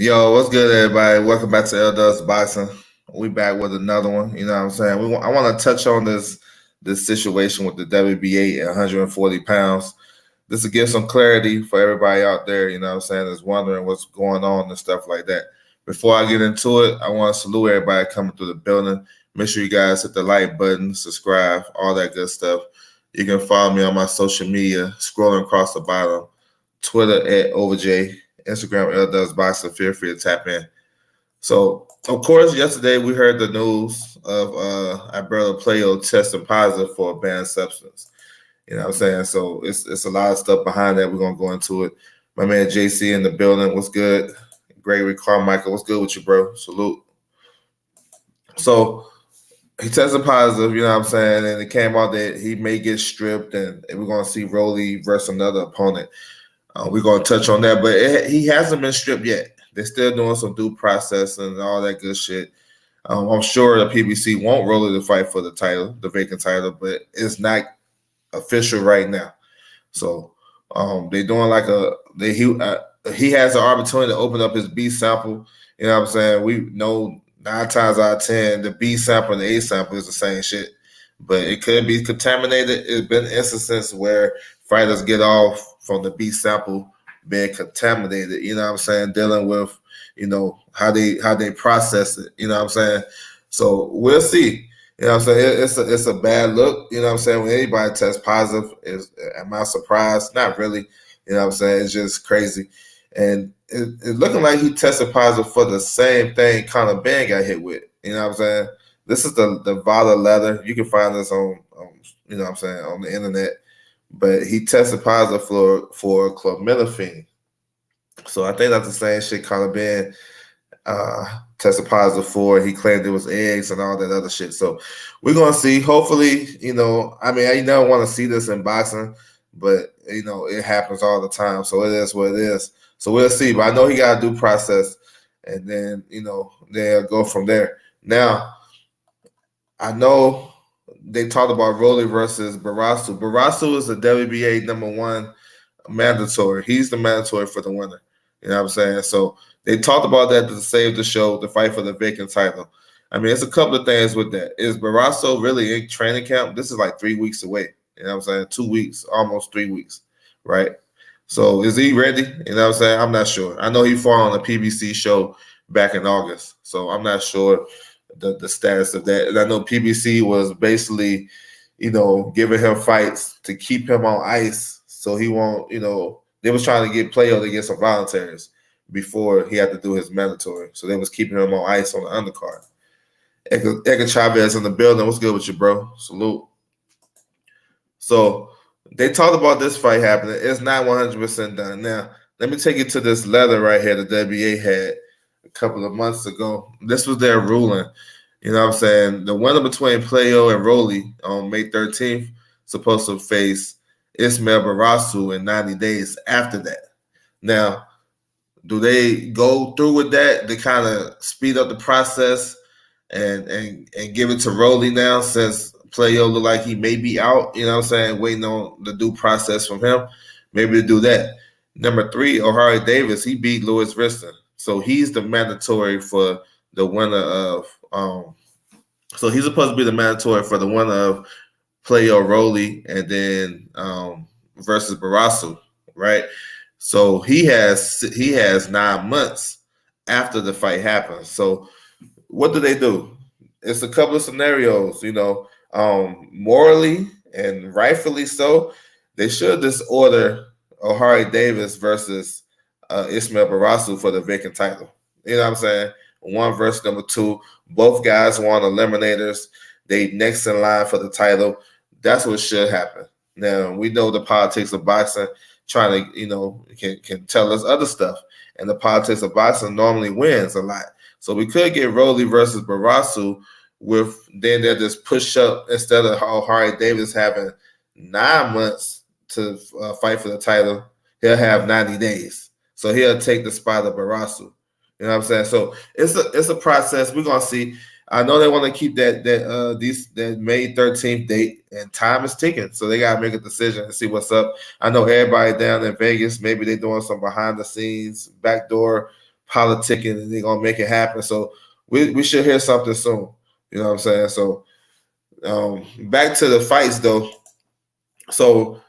Yo, what's good, everybody? Welcome back to Davies Boxing. We back with another one. You know what I'm saying? I want to touch on this situation with the WBA at 140 pounds. This will give some clarity for everybody out there. You know what I'm saying? That's wondering what's going on and stuff like that. Before I get into it, I want to salute everybody coming through the building. Make sure you guys hit the like button, subscribe, all that good stuff. You can follow me on my social media, scrolling across the bottom. Twitter at OverJ, Instagram Davies Boxing. Feel free to tap in. So, of course, yesterday we heard the news of Alberto Puello testing positive for a banned substance. You know what I'm saying? So it's a lot of stuff behind that. We're gonna go into it. My man JC in the building. What's good? Gregory Carmichael. What's good with you, bro? Salute. So he tested positive, you know what I'm saying, and it came out that he may get stripped, and we're gonna see Rolly versus another opponent. We're going to touch on that, but he hasn't been stripped yet. They're still doing some due process and all that good shit. I'm sure the PBC won't roll the fight for the title, the vacant title, but it's not official right now. So they're doing like he has an opportunity to open up his B sample. You know what I'm saying? We know 9 times out of 10, the B sample and the A sample is the same shit, but it could be contaminated. It's been instances where fighters get off from the B sample being contaminated, you know what I'm saying, dealing with, how they process it, you know what I'm saying? So we'll see. You know what I'm saying? It's a bad look, you know what I'm saying? When anybody tests positive, am I surprised? Not really. You know what I'm saying? It's just crazy. And it's looking like he tested positive for the same thing Conor Ben got hit with. You know what I'm saying? This is the Vala letter. You can find this on you know what I'm saying, on the internet. But he tested positive for clomiphene. So I think that's the same shit Conor Ben tested positive for. He claimed it was eggs and all that other shit. So we're going to see. Hopefully, I never want to see this in boxing, but, it happens all the time. So it is what it is. So we'll see. But I know he got a due process, and then, they'll go from there. Now, I know they talked about Rolly versus Barroso. Barroso is the WBA #1 mandatory. He's the mandatory for the winner. You know what I'm saying? So they talked about that to save the show, to fight for the vacant title. I mean, it's a couple of things with that. Is Barroso really in training camp? This is like 3 weeks away. You know what I'm saying? 2 weeks, almost 3 weeks, right? So is he ready? You know what I'm saying? I'm not sure. I know he fought on a PBC show back in August, so I'm not sure the status of that. And I know PBC was basically, giving him fights to keep him on ice so he won't, they was trying to get Puello to get some voluntaries before he had to do his mandatory. So they was keeping him on ice on the undercard. Edgar Chavez in the building. What's good with you, bro? Salute. So they talked about this fight happening. It's not 100% done. Now, let me take you to this letter right here the WBA had a couple of months ago. This was their ruling. You know what I'm saying? The winner between Puello and Rolly on May 13th supposed to face Ismeal Barroso in 90 days after that. Now, do they go through with that to kind of speed up the process and give it to Rolly now, since Puello look like he may be out, you know what I'm saying, waiting on the due process from him? Maybe to do that. Number 3, Ohari Davies, he beat Louis Riston. So he's the mandatory for the winner of so he's supposed to be the mandatory for the winner of Puello Rolly and then versus Barroso, right? So he has 9 months after the fight happens. So what do? It's a couple of scenarios, morally and rightfully so. They should just order Ohari Davies versus Ismeal Barroso for the vacant title. You know what I'm saying? 1 versus number 2. Both guys want eliminators. They next in line for the title. That's what should happen. Now, we know the politics of boxing trying to, can tell us other stuff. And the politics of boxing normally wins a lot. So we could get Rolly versus Barroso then they'll just push up, instead of Ohari Davies having 9 months to fight for the title, he'll have 90 days. So he'll take the spot of Barroso. You know what I'm saying? So it's a process. We're gonna see. I know they want to keep that May 13th date, and time is ticking. So they gotta make a decision and see what's up. I know everybody down in Vegas, maybe they're doing some behind the scenes, backdoor politicking and they're gonna make it happen. So we should hear something soon. You know what I'm saying? So back to the fights though. So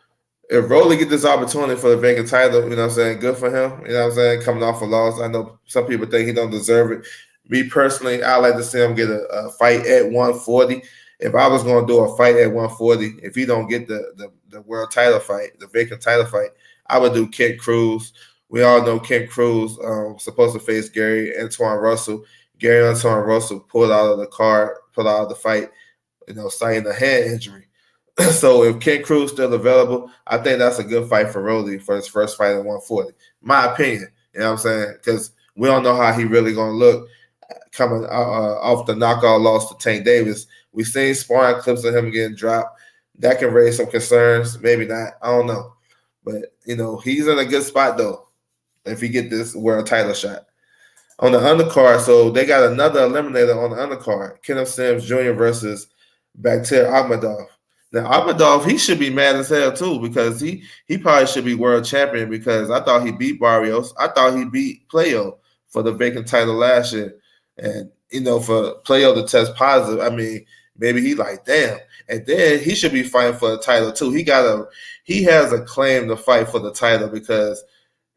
if Rolly get this opportunity for the vacant title, you know what I'm saying, good for him. You know what I'm saying, coming off a loss. I know some people think he don't deserve it. Me personally, I like to see him get a fight at 140. If I was going to do a fight at 140, if he don't get the world title fight, the vacant title fight, I would do Kent Cruz. We all know Kent Cruz supposed to face Gary Antoine Russell. Gary Antoine Russell pulled out of the card, pulled out of the fight, citing a hand injury. So if Kent Cruz still available, I think that's a good fight for Rolly for his first fight at 140. My opinion, you know what I'm saying? Because we don't know how he really going to look coming off the knockout loss to Tank Davis. We've seen sparring clips of him getting dropped. That can raise some concerns. Maybe not. I don't know. But, he's in a good spot, though, if he get this world title shot. On the undercard, so they got another eliminator on the undercard. Kenneth Sims Jr. versus Batyr Akhmedov. Now, Akhmedov, he should be mad as hell, too, because he probably should be world champion because I thought he beat Barroso. I thought he beat Puello for the vacant title last year. And, for Puello to test positive, I mean, maybe he like, damn. And then he should be fighting for the title, too. He has a claim to fight for the title because,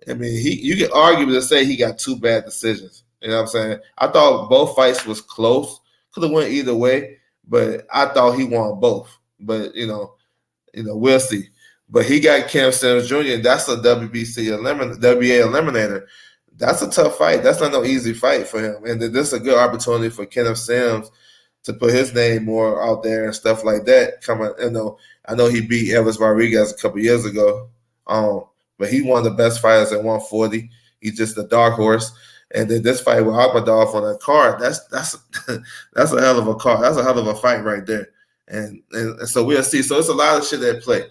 I mean, you can arguably say he got two bad decisions. You know what I'm saying? I thought both fights was close. Could have went either way, but I thought he won both. But we'll see. But he got Cam Sims Jr. That's a WBA eliminator. That's a tough fight. That's not no easy fight for him. And this is a good opportunity for Kenneth Sims to put his name more out there and stuff like that. I know he beat Elvis Rodriguez a couple years ago. But he's one of the best fighters at 140. He's just a dark horse. And then this fight with Akhmedov on that card, that's a hell of a card. That's a hell of a fight right there. And so we'll see. So it's a lot of shit at play.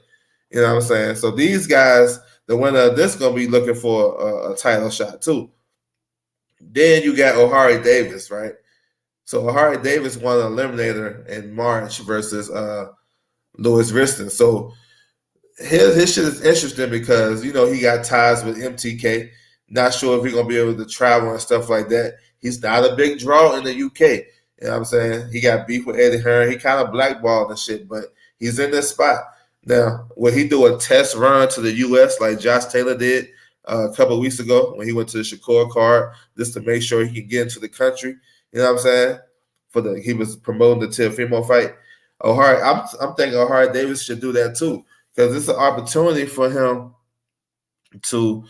You know what I'm saying? So these guys, the winner of this going to be looking for a title shot too. Then you got Ohari Davis, right? So Ohari Davis won an eliminator in March versus Louis Riston. So his shit is interesting because, he got ties with MTK. Not sure if he's going to be able to travel and stuff like that. He's not a big draw in the UK. You know what I'm saying? He got beef with Eddie Hearn. He kind of blackballed and shit, but he's in this spot. Now, will he do a test run to the U.S. like Josh Taylor did a couple of weeks ago when he went to the Shakur card just to make sure he can get into the country? You know what I'm saying? He was promoting the Teofimo fight. I'm thinking Ohari Davis should do that too because it's an opportunity for him to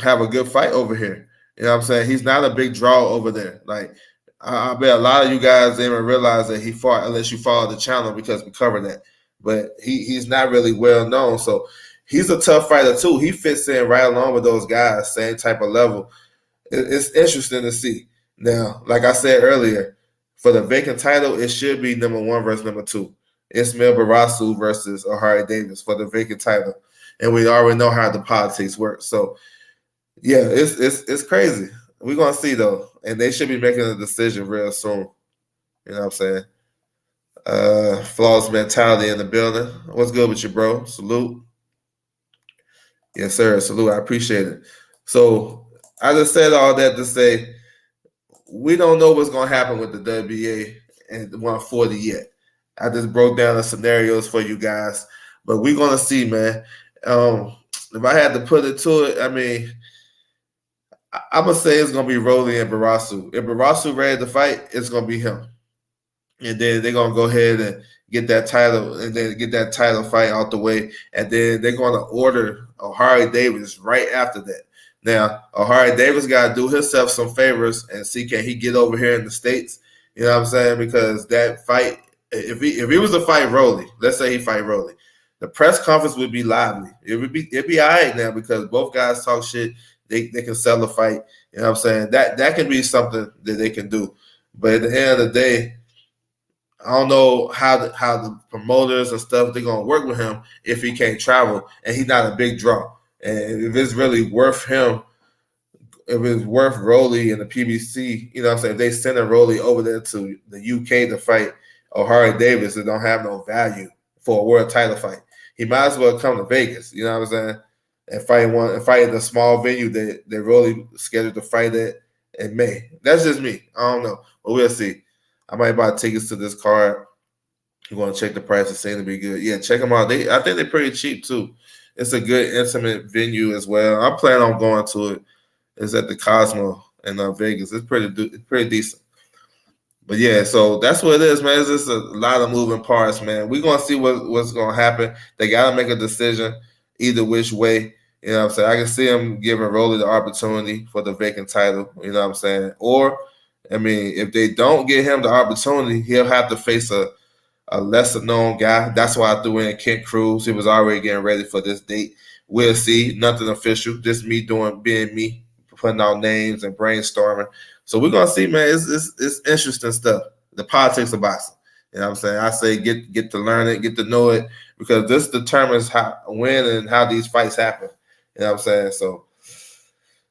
have a good fight over here. You know what I'm saying? He's not a big draw over there. Like, I bet a lot of you guys didn't even realize that he fought unless you follow the channel because we cover that. But he's not really well known. So he's a tough fighter too. He fits in right along with those guys, same type of level. It's interesting to see. Now, like I said earlier, for the vacant title, it should be number 1 versus number 2. Ismeal Barroso versus Ohari Davis for the vacant title. And we already know how the politics work. So, yeah, it's crazy. We're going to see, though. And they should be making a decision real soon. You know what I'm saying? Flawless mentality in the building. What's good with you, bro? Salute. Yes, sir. Salute. I appreciate it. So I just said all that to say we don't know what's going to happen with the WBA and 140 yet. I just broke down the scenarios for you guys. But we're going to see, man. If I had to put it to it, I mean, I'm going to say it's going to be Rolly and Barroso. If Barroso ready to fight, it's going to be him. And then they're going to go ahead and get that title and then get that title fight out the way. And then they're going to order Ohari Davis right after that. Now, Ohari Davis got to do himself some favors and see can he get over here in the States. You know what I'm saying? Because that fight, if he was to fight Rolly, let's say he fight Rolly, the press conference would be lively. It'd be all right now because both guys talk shit. They can sell the fight. You know what I'm saying? That can be something that they can do. But at the end of the day, I don't know how the promoters and stuff, they're going to work with him if he can't travel and he's not a big draw. And if it's really worth him, if it's worth Rolly and the PBC, you know what I'm saying, if they send a Rolly over there to the UK to fight Ohari Davis, it don't have no value for a world title fight. He might as well come to Vegas, you know what I'm saying, and fight in a small venue that Rolly scheduled to fight at in May. That's just me. I don't know, but we'll see. I might buy tickets to this card. You're going to check the price. It seems to be good. Yeah, check them out. I think they're pretty cheap too. It's a good intimate venue as well. I plan on going to it. It's at the Cosmo in Vegas. It's pretty decent. But yeah, so that's what it is, man. It's just a lot of moving parts, man. We're gonna see what's gonna happen. They gotta make a decision either which way. You know what I'm saying? I can see him giving Rolly the opportunity for the vacant title, you know what I'm saying? Or, I mean, if they don't get him the opportunity, he'll have to face a lesser known guy. That's why I threw in Kent Cruz. He was already getting ready for this date. We'll see. Nothing official. Just me being me, putting out names and brainstorming. So we're gonna see, man. It's interesting stuff. The politics of boxing. You know what I'm saying? I say get to learn it, get to know it, because this determines when and how these fights happen. You know what I'm saying? So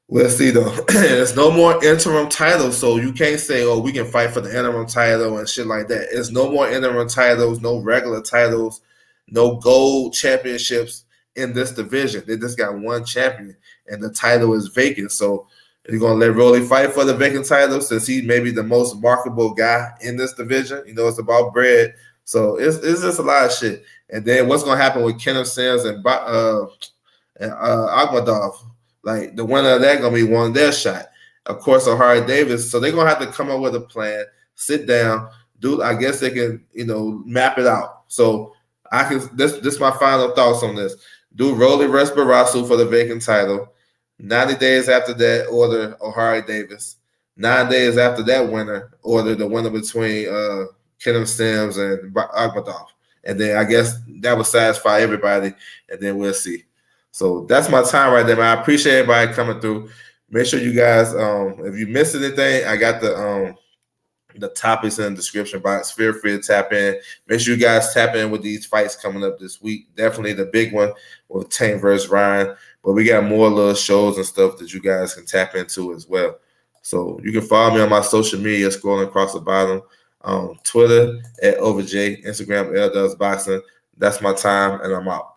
we'll see though. There's no more interim titles, so you can't say, "Oh, we can fight for the interim title and shit like that." There's no more interim titles, no regular titles, no gold championships in this division. They just got one champion, and the title is vacant. So you're gonna let Rolly fight for the vacant title since he may be the most marketable guy in this division. You know, it's about bread. So it's just a lot of shit. And then what's gonna happen with Kenneth Sims and Akhmedov? Like the winner of that gonna be one their shot. Of course, O'Hara Davis. So they're gonna have to come up with a plan, sit down, do. I guess they can, map it out. So I can. This my final thoughts on this. Do Rolly versus Barroso for the vacant title. 90 days after that, order O'Hara Davis. 9 days after that winner, order the winner between Kenneth Sims and Akhmedov. And then I guess that will satisfy everybody, and then we'll see. So that's my time right there, man. I appreciate everybody coming through. Make sure you guys, if you missed anything, I got the topics in the description box. Feel free to tap in. Make sure you guys tap in with these fights coming up this week. Definitely the big one with Tank versus Ryan. But we got more little shows and stuff that you guys can tap into as well. So you can follow me on my social media, scrolling across the bottom. Twitter @OverJ, Instagram @LDoesBoxing. That's my time, and I'm out.